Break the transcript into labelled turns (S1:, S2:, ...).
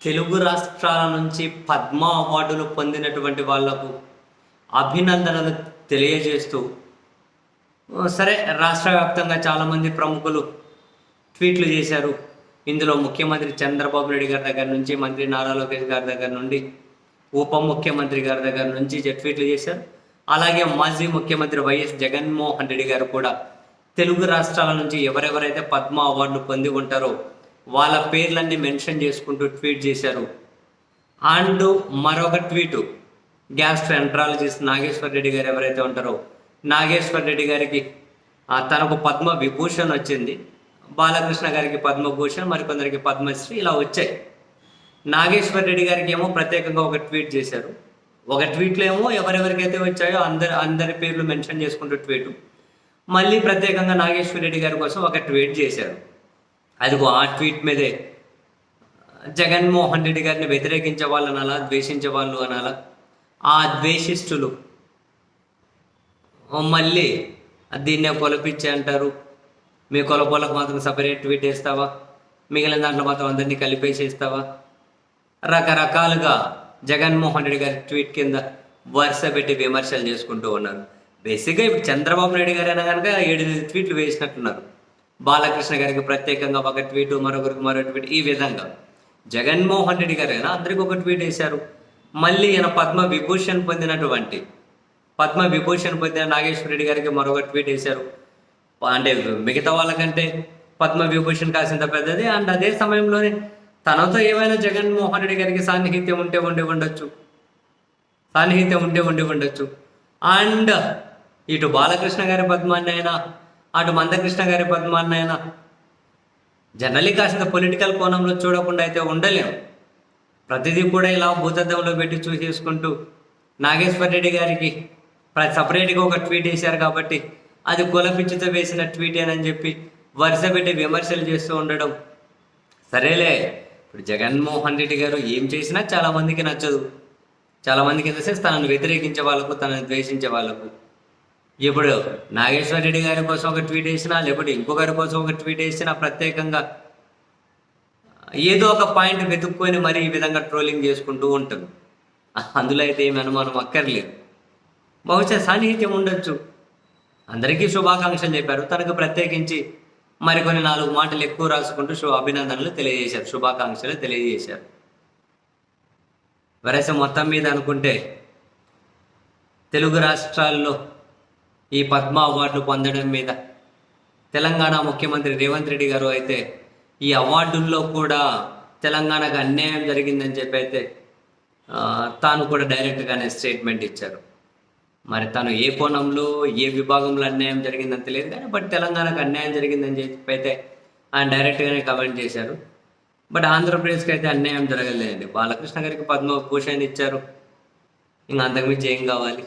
S1: తెలుగు రాష్ట్రాల నుంచి పద్మ అవార్డులు పొందినటువంటి వాళ్లకు అభినందనలు తెలియజేస్తూ సరే రాష్ట్ర వ్యాప్తంగా చాలామంది ప్రముఖులు ట్వీట్లు చేశారు. ఇందులో ముఖ్యమంత్రి చంద్రబాబు నాయుడు గారి దగ్గర నుంచి, మంత్రి నారా లోకేష్ గారి దగ్గర నుండి, ఉప ముఖ్యమంత్రి గారి దగ్గర నుంచి ట్వీట్లు చేశారు. అలాగే మాజీ ముఖ్యమంత్రి వైఎస్ జగన్మోహన్ రెడ్డి గారు కూడా తెలుగు రాష్ట్రాల నుంచి ఎవరెవరైతే పద్మ అవార్డులు పొంది ఉంటారో వాళ్ళ పేర్లన్నీ మెన్షన్ చేసుకుంటూ ట్వీట్ చేశారు. అండ్ మరొక ట్వీటు గ్యాస్ట్రోఎంట్రాలజిస్ట్ నాగేశ్వర్ రెడ్డి గారు ఎవరైతే ఉంటారో నాగేశ్వర్ రెడ్డి గారికి తనకు పద్మ విభూషణ్ వచ్చింది, బాలకృష్ణ గారికి పద్మభూషణ్, మరికొందరికి పద్మశ్రీ ఇలా వచ్చాయి. నాగేశ్వర్ రెడ్డి గారికి ఏమో ప్రత్యేకంగా ఒక ట్వీట్ చేశారు. ఒక ట్వీట్లో ఏమో ఎవరెవరికైతే వచ్చాయో అందరి పేర్లు మెన్షన్ చేసుకుంటూ ట్వీటు, మళ్ళీ ప్రత్యేకంగా నాగేశ్వర్ రెడ్డి గారి కోసం ఒక ట్వీట్ చేశారు. అదిగో ఆ ట్వీట్ మీదే జగన్మోహన్ రెడ్డి గారిని వ్యతిరేకించే వాళ్ళు అనాలా, ద్వేషించే వాళ్ళు అనాలా, ఆ ద్వేషిస్తులు మళ్ళీ దీన్నే కొలపిచ్చి అంటారు. మీ కొలపోలకు మాత్రం సపరేట్ ట్వీట్ వేస్తావా, మిగిలిన దాంట్లో మాత్రం అందరినీ కలిపేసేస్తావా, రకరకాలుగా జగన్మోహన్ రెడ్డి గారి ట్వీట్ కింద వరుస పెట్టి విమర్శలు చేసుకుంటూ ఉన్నారు. బేసిక్గా ఇప్పుడు చంద్రబాబు నాయుడు గారు అయినా కనుక 7 ట్వీట్లు వేసినట్టున్నారు. బాలకృష్ణ గారికి ప్రత్యేకంగా ఒక ట్వీటు, మరొకరికి మరో ట్వీట్, ఈ విధంగా జగన్మోహన్ రెడ్డి గారు అయినా అందరికి ఒక ట్వీట్ వేశారు. మళ్ళీ ఈయన పద్మ విభూషణ్ పొందిన నాగేశ్వర రెడ్డి గారికి మరొక ట్వీట్ వేశారు. అంటే మిగతా వాళ్ళకంటే పద్మ విభూషణ్ కాసింత పెద్దది. అండ్ అదే సమయంలోనే తనతో ఏమైనా జగన్మోహన్ రెడ్డి గారికి సాన్నిహిత్యం ఉంటే ఉండి ఉండొచ్చు. అండ్ ఇటు బాలకృష్ణ గారి పద్మాన్ని అయినా, అటు మందకృష్ణ గారి పద్మాన్ని అయినా జనరల్లీ కాసింత పొలిటికల్ కోణంలో చూడకుండా అయితే ఉండలేము. ప్రతిదీ కూడా ఇలా భూతద్దంలో పెట్టి చూసేసుకుంటూ నాగేశ్వర రెడ్డి గారికి సపరేట్గా ఒక ట్వీట్ వేశారు కాబట్టి అది కులపిచ్చితో వేసిన ట్వీటేనని చెప్పి వరుస పెట్టి విమర్శలు చేస్తూ ఉండడం సరేలే. ఇప్పుడు జగన్మోహన్ రెడ్డి గారు ఏం చేసినా చాలామందికి నచ్చదు. చాలామందికి తెలిసే తనను వ్యతిరేకించే వాళ్ళకు, తనను ద్వేషించే వాళ్ళకు. ఇప్పుడు నాగేశ్వర రెడ్డి గారి కోసం ఒక ట్వీట్ వేసినా, లేకపోతే ఇంకొకరి కోసం ఒక ట్వీట్ వేసినా ప్రత్యేకంగా ఏదో ఒక పాయింట్ వెతుక్కొని మరి ఈ విధంగా ట్రోలింగ్ చేసుకుంటూ ఉంటుంది. అందులో అయితే ఏమి అనుమానం అక్కర్లేదు. బహుశా సాన్నిహిత్యం ఉండొచ్చు. అందరికీ శుభాకాంక్షలు చెప్పారు, తనకు ప్రత్యేకించి మరికొన్ని 4 మాటలు ఎక్కువ రాసుకుంటూ అభినందనలు తెలియజేశారు, శుభాకాంక్షలు తెలియజేశారు. వరస మొత్తం మీద అనుకుంటే తెలుగు రాష్ట్రాల్లో ఈ పద్మ అవార్డులు పొందడం మీద తెలంగాణ ముఖ్యమంత్రి రేవంత్ రెడ్డి గారు అయితే ఈ అవార్డుల్లో కూడా తెలంగాణకు అన్యాయం జరిగిందని చెప్పి అయితే తాను కూడా డైరెక్ట్గానే స్టేట్మెంట్ ఇచ్చారు. మరి తను ఏ కోణంలో, ఏ విభాగంలో అన్యాయం జరిగిందని తెలియదు కానీ బట్ తెలంగాణకు అన్యాయం జరిగిందని చెప్పి అయితే ఆయన డైరెక్ట్గానే కమెంట్ చేశారు. బట్ ఆంధ్రప్రదేశ్కి అయితే అన్యాయం జరగలేదండి. బాలకృష్ణ గారికి పద్మభూషణ్ ఇచ్చారు, ఇంకా అంతకుమించి ఏం కావాలి.